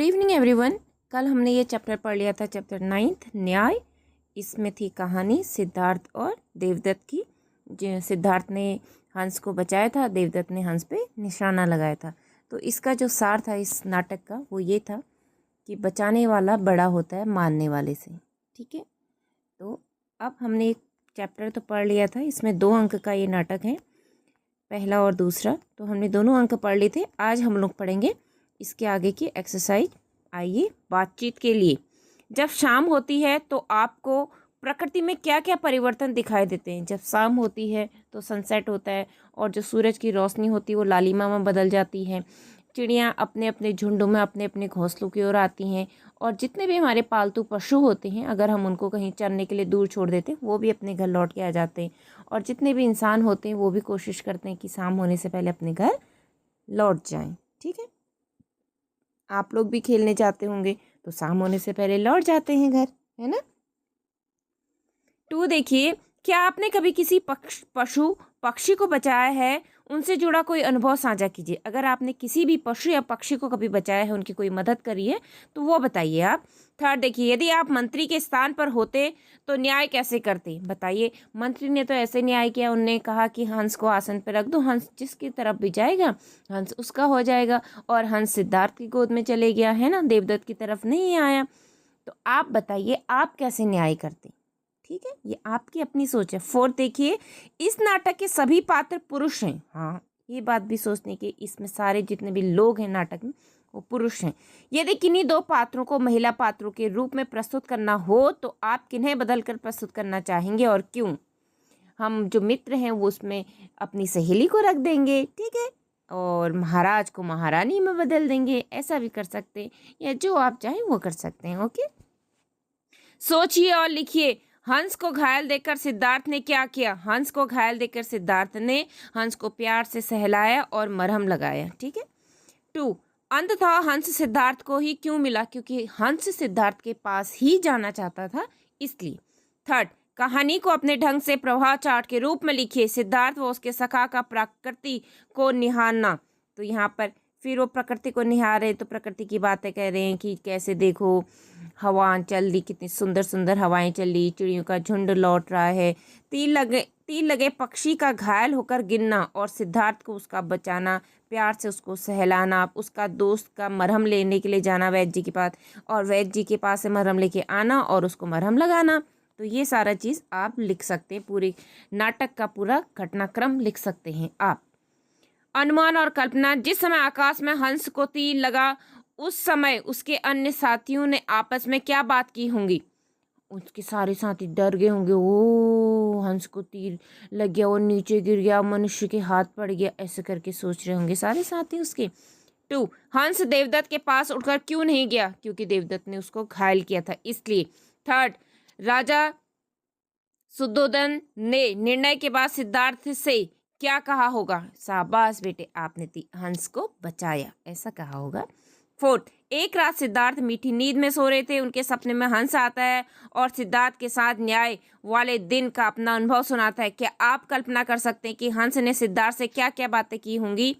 Good evening everyone. कल हमने ये चैप्टर पढ़ लिया था, चैप्टर 9 न्याय। इसमें थी कहानी सिद्धार्थ और देवदत्त की। सिद्धार्थ ने हंस को बचाया था, देवदत्त ने हंस पे निशाना लगाया था। तो इसका जो सार था इस नाटक का वो ये था कि बचाने वाला बड़ा होता है मारने वाले से। ठीक है, तो अब हमने एक चैप्टर तो पढ़ लिया था, इसमें 2 अंक का ये नाटक है, पहला और दूसरा। तो हमने दोनों अंक पढ़ लिए थे। आज हम लोग पढ़ेंगे इसके आगे की एक्सरसाइज। आइए बातचीत के लिए। जब शाम होती है तो आपको प्रकृति में क्या क्या परिवर्तन दिखाई देते हैं? जब शाम होती है तो सनसेट होता है और जो सूरज की रोशनी होती है वो लालिमा में बदल जाती है। चिड़ियाँ अपने अपने झुंडों में अपने अपने घोंसलों की ओर आती हैं और जितने भी हमारे पालतू पशु होते हैं, अगर हम उनको कहीं चरने के लिए दूर छोड़ देते हैं, वो भी अपने घर लौट के आ जाते हैं। और जितने भी इंसान होते हैं वो भी कोशिश करते हैं कि शाम होने से पहले अपने घर लौट जाएं। ठीक है, आप लोग भी खेलने जाते होंगे तो शाम होने से पहले लौट जाते हैं घर, है ना। 2 देखिए, क्या आपने कभी किसी पशु पक्षी को बचाया है? उनसे जुड़ा कोई अनुभव साझा कीजिए। अगर आपने किसी भी पशु या पक्षी को कभी बचाया है, उनकी कोई मदद करी है, तो वो बताइए आप। 3 देखिए, यदि आप मंत्री के स्थान पर होते तो न्याय कैसे करते? बताइए। मंत्री ने तो ऐसे न्याय किया, उनने कहा कि हंस को आसन पर रख दो, हंस जिसकी तरफ भी जाएगा हंस उसका हो जाएगा। और हंस सिद्धार्थ की गोद में चले गया, है ना, देवदत्त की तरफ नहीं आया। तो आप बताइए आप कैसे न्याय करते? ठीक है, ये आपकी अपनी सोच है। 4 देखिए, इस नाटक के सभी पात्र पुरुष हैं। हाँ, ये बात भी सोचने की, इसमें सारे जितने भी लोग हैं नाटक में वो पुरुष हैं। यदि किन्हीं 2 पात्रों को महिला पात्रों के रूप में प्रस्तुत करना हो तो आप किन्हें बदलकर प्रस्तुत करना चाहेंगे और क्यों? हम जो मित्र हैं वो उसमें अपनी सहेली को रख देंगे, ठीक है, और महाराज को महारानी में बदल देंगे, ऐसा भी कर सकते हैं, या जो आप चाहें वो कर सकते हैं। ओके, सोचिए और लिखिए। हंस को घायल देखकर सिद्धार्थ ने क्या किया? हंस को घायल देखकर सिद्धार्थ ने हंस को प्यार से सहलाया और मरहम लगाया। ठीक है। 2 अंततः हंस सिद्धार्थ को ही क्यों मिला? क्योंकि हंस सिद्धार्थ के पास ही जाना चाहता था, इसलिए। 3 कहानी को अपने ढंग से प्रवाह चार्ट के रूप में लिखिए। सिद्धार्थ व उसके सखा का प्रकृति को निहारना। तो यहाँ पर फिर वो प्रकृति को निहारे तो प्रकृति की बातें कह रहे हैं कि कैसे देखो हवा चल रही, कितनी सुंदर सुंदर हवाएं चल रही, चिड़ियों का झुंड लौट रहा है, तीर लगे पक्षी का घायल होकर गिरना और सिद्धार्थ को उसका बचाना, प्यार से उसको सहलाना, उसका दोस्त का मरहम लेने के लिए जाना वैद्य जी के पास, और वैद्य जी के पास से मरहम लेके आना और उसको मरहम लगाना। तो ये सारा चीज़ आप लिख सकते हैं, पूरे नाटक का पूरा घटनाक्रम लिख सकते हैं आप। अनुमान और कल्पना। जिस समय आकाश में हंस को तीर लगा उस समय उसके अन्य साथियों ने आपस में क्या बात की होंगी? उसके सारे साथी डर गए होंगे, ओ हंस को तीर लग गया, वो नीचे गिर गया, मनुष्य के हाथ पड़ गया, ऐसे करके सोच रहे होंगे सारे साथी उसके। 2 हंस देवदत्त के पास उठकर क्यों नहीं गया? क्योंकि देवदत्त ने उसको घायल किया था, इसलिए। 3 राजा सुद्धोधन ने निर्णय के बाद सिद्धार्थ से क्या कहा होगा? शाबाश बेटे, आपने हंस को बचाया, ऐसा कहा होगा। 4 एक रात सिद्धार्थ मीठी नींद में सो रहे थे, उनके सपने में हंस आता है और सिद्धार्थ के साथ न्याय वाले दिन का अपना अनुभव सुनाता है। क्या आप कल्पना कर सकते हैं कि हंस ने सिद्धार्थ से क्या क्या बातें की होंगी?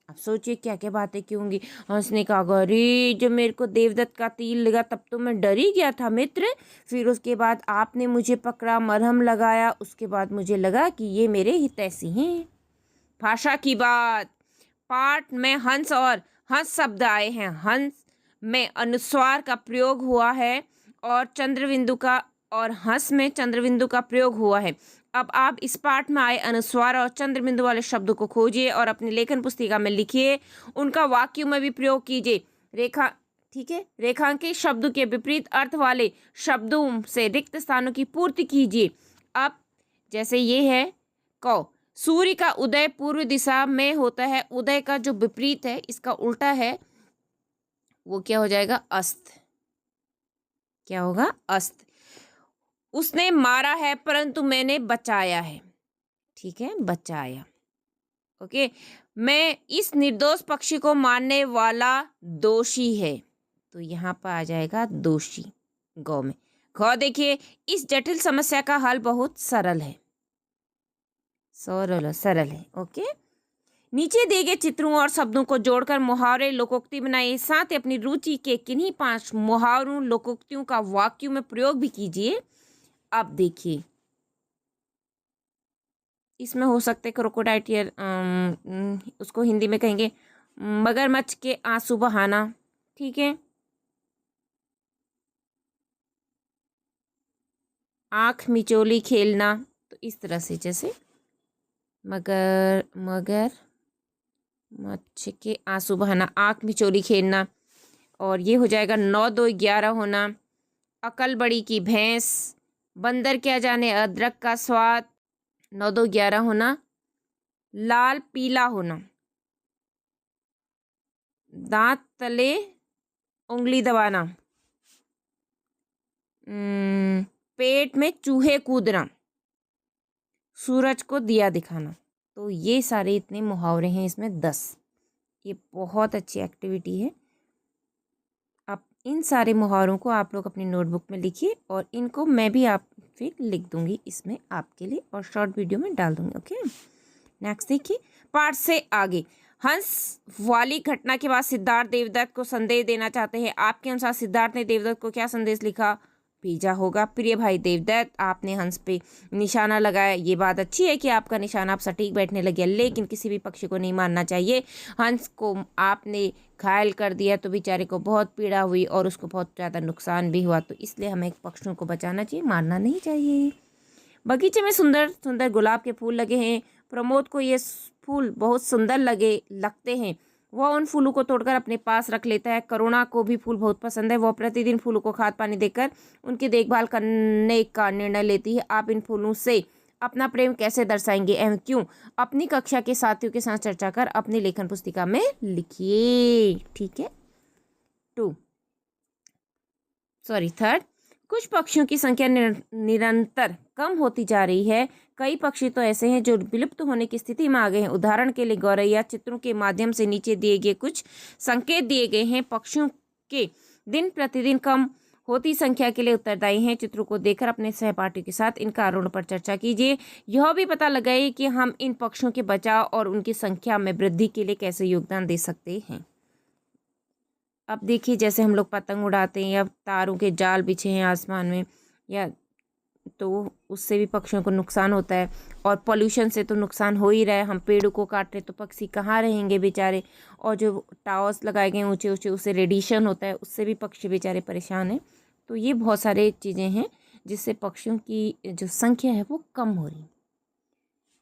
अब सोचिए क्या क्या बातें की होंगी। हंस ने कहा, अरे जब मेरे को देवदत्त का तीर लगा तब तो मैं डर ही गया था मित्र, फिर उसके बाद आपने मुझे पकड़ा, मरहम लगाया, उसके बाद मुझे लगा कि ये मेरे हितैषी हैं। भाषा की बात। पाठ में हंस और हंस शब्द आए हैं। हंस में अनुस्वार का प्रयोग हुआ है और चंद्रबिंदु का, और हंस में चंद्रबिंदु का प्रयोग हुआ है। अब आप इस पाठ में आए अनुस्वार और चंद्रबिंदु वाले शब्दों को खोजिए और अपनी लेखन पुस्तिका में लिखिए, उनका वाक्यों में भी प्रयोग कीजिए। रेखा, ठीक है, रेखांकित शब्दों के विपरीत अर्थ वाले शब्दों से रिक्त स्थानों की पूर्ति कीजिए। अब जैसे ये है कौ, सूर्य का उदय पूर्व दिशा में होता है, उदय का जो विपरीत है, इसका उल्टा है, वो क्या हो जाएगा? अस्त। क्या होगा? अस्त। उसने मारा है परंतु मैंने बचाया है। ठीक है, बचाया। ओके, मैं इस निर्दोष पक्षी को मारने वाला दोषी है, तो यहाँ पर आ जाएगा दोषी गौ में। गौ देखिए, इस जटिल समस्या का हल बहुत सरल है, सरल है। ओके, नीचे दिए गए चित्रों और शब्दों को जोड़कर मुहावरे लोकोक्ति बनाइए। साथ ही अपनी रुचि के किन्हीं 5 मुहावरों लोकोक्तियों का वाक्यों में प्रयोग भी कीजिए। अब देखिए, इसमें हो सकते क्रोकोडाइल, उसको हिंदी में कहेंगे मगरमच्छ के आंसू बहाना। ठीक है, आंख मिचोली खेलना, तो इस तरह से जैसे मगर मच्छ के आंसू बहाना, आंख मिचोली खेलना। और ये हो जाएगा 9 2 11 होना, अकल बड़ी की भैंस, बंदर क्या जाने अदरक का स्वाद, 9 2 11 होना, लाल पीला होना, दांत तले उंगली दबाना, पेट में चूहे कूदना, सूरज को दिया दिखाना। तो ये सारे इतने मुहावरे हैं इसमें 10। ये बहुत अच्छी एक्टिविटी है। अब इन सारे मुहावरों को आप लोग अपनी नोटबुक में लिखिए और इनको मैं भी आप फिर लिख दूंगी इसमें आपके लिए और शॉर्ट वीडियो में डाल दूंगी। ओके, नेक्स्ट देखिए, पाठ से आगे। हंस वाली घटना के बाद सिद्धार्थ देवदत्त को संदेश देना चाहते हैं। आपके अनुसार सिद्धार्थ ने देवदत्त को क्या संदेश लिखा भेजा होगा? प्रिय भाई देवदत्त, आपने हंस पे निशाना लगाया। ये बात अच्छी है कि आपका निशाना आप सटीक बैठने लगे, लेकिन किसी भी पक्षी को नहीं मारना चाहिए। हंस को आपने घायल कर दिया तो बेचारे को बहुत पीड़ा हुई और उसको बहुत ज़्यादा नुकसान भी हुआ, तो इसलिए हमें पक्षियों को बचाना चाहिए, मारना नहीं चाहिए। बगीचे में सुंदर सुंदर गुलाब के फूल लगे हैं। प्रमोद को ये फूल बहुत सुंदर लगते हैं। वह उन फूलों को तोड़कर अपने पास रख लेता है। करुणा को भी फूल बहुत पसंद है। वह प्रतिदिन फूलों को खाद पानी देकर उनकी देखभाल करने का निर्णय लेती है। आप इन फूलों से अपना प्रेम कैसे दर्शाएंगे एवं क्यों? अपनी कक्षा के साथियों के साथ चर्चा कर अपनी लेखन पुस्तिका में लिखिए। ठीक है। थर्ड, कुछ पक्षियों की संख्या निरंतर कम होती जा रही है। कई पक्षी तो ऐसे हैं जो विलुप्त होने की स्थिति में आ गए हैं। उदाहरण के लिए गौरैया। चित्रों के माध्यम से नीचे दिए गए कुछ संकेत दिए गए हैं पक्षियों के दिन प्रतिदिन कम होती संख्या के लिए उत्तरदायी हैं। चित्रों को देखकर अपने सहपाठियों के साथ इन कारणों पर चर्चा कीजिए। यह भी पता लगाइए कि हम इन पक्षियों के बचाव और उनकी संख्या में वृद्धि के लिए कैसे योगदान दे सकते हैं। अब देखिए, जैसे हम लोग पतंग उड़ाते हैं या तारों के जाल बिछे हैं आसमान में, या तो उससे भी पक्षियों को नुकसान होता है। और पोल्यूशन से तो नुकसान हो ही रहा है। हम पेड़ों को काट रहे तो पक्षी कहाँ रहेंगे बेचारे। और जो टावर्स लगाए गए हैं ऊंचे ऊंचे, उससे रेडिएशन होता है, उससे भी पक्षी बेचारे परेशान हैं। तो ये बहुत सारे चीज़ें हैं जिससे पक्षियों की जो संख्या है वो कम हो रही है।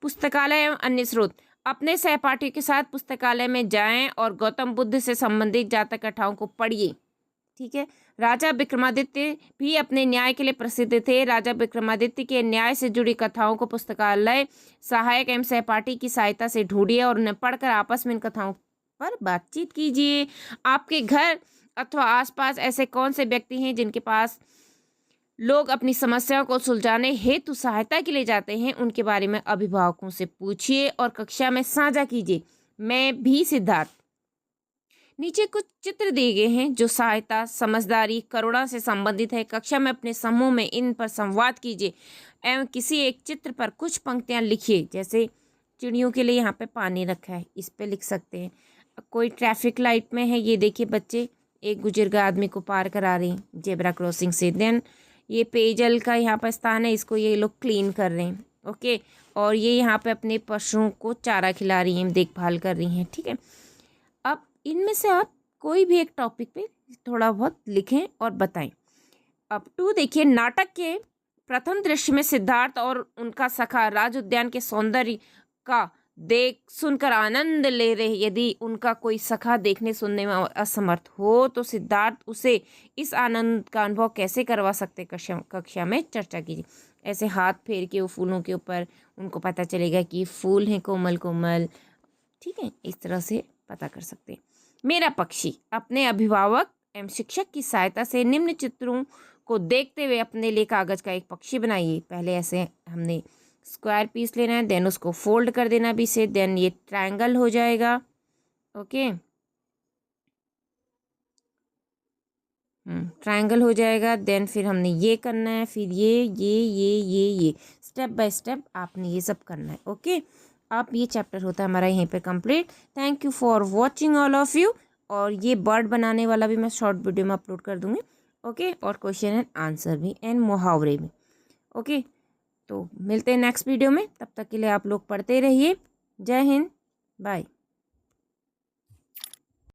पुस्तकालय एवं अन्य स्रोत। अपने सहपाठियों के साथ पुस्तकालय में जाएं और गौतम बुद्ध से संबंधित जातक कथाओं को पढ़िए। ठीक है। राजा विक्रमादित्य भी अपने न्याय के लिए प्रसिद्ध थे। राजा विक्रमादित्य के न्याय से जुड़ी कथाओं को पुस्तकालय सहायक एवं सहपाठी की सहायता से ढूंढिए और उन्हें पढ़कर आपस में इन कथाओं पर बातचीत कीजिए। आपके घर अथवा आसपास ऐसे कौन से व्यक्ति हैं जिनके पास लोग अपनी समस्याओं को सुलझाने हेतु सहायता के लिए जाते हैं? उनके बारे में अभिभावकों से पूछिए और कक्षा में साझा कीजिए। मैं भी सिद्धार्थ। नीचे कुछ चित्र दिए गए हैं जो सहायता, समझदारी, करुणा से संबंधित है। कक्षा में अपने समूह में इन पर संवाद कीजिए एवं किसी एक चित्र पर कुछ पंक्तियां लिखिए। जैसे चिड़ियों के लिए यहाँ पे पानी रखा है, इस पे लिख सकते हैं। कोई ट्रैफिक लाइट में है, ये देखिए बच्चे एक बुजुर्ग आदमी को पार करा रहे हैं जेब्रा क्रॉसिंग से। देन ये पेयजल का यहाँ पर स्थान है, इसको ये लोग क्लीन कर रहे हैं। ओके, और ये यहाँ पे अपने पशुओं को चारा खिला रही हैं, देखभाल कर रही हैं। ठीक है। अब इनमें से आप कोई भी एक टॉपिक पे थोड़ा बहुत लिखें और बताएं। अब 2 देखिए, नाटक के प्रथम दृश्य में सिद्धार्थ और उनका सखा राज उद्यान के सौंदर्य का देख सुनकर आनंद ले रहे। यदि उनका कोई सखा देखने सुनने में असमर्थ हो तो सिद्धार्थ उसे इस आनंद का अनुभव कैसे करवा सकते? कक्षा में चर्चा कीजिए। ऐसे हाथ फेर के वो फूलों के ऊपर उनको पता चलेगा कि फूल हैं कोमल कोमल। ठीक है, इस तरह से पता कर सकते हैं। मेरा पक्षी। अपने अभिभावक एवं शिक्षक की सहायता से निम्न चित्रों को देखते हुए अपने लिए कागज का एक पक्षी बनाइए। पहले ऐसे हमने स्क्वायर पीस लेना है, देन उसको फोल्ड कर देना भी से, देन ये ट्रायंगल हो जाएगा। ओके, ट्रायंगल हो जाएगा। देन फिर हमने ये करना है, फिर ये स्टेप बाय स्टेप आपने ये सब करना है। ओके, आप ये चैप्टर होता है हमारा यहीं पे complete. Thank you for watching all of you. और ये बर्ड बनाने वाला भी मैं शॉर्ट वीडियो में अपलोड कर दूँगी। ओके, और क्वेश्चन एंड आंसर भी एंड मुहावरे भी। ओके, तो मिलते हैं नेक्स्ट वीडियो में, तब तक के लिए आप लोग पढ़ते रहिए। जय हिंद, बाय।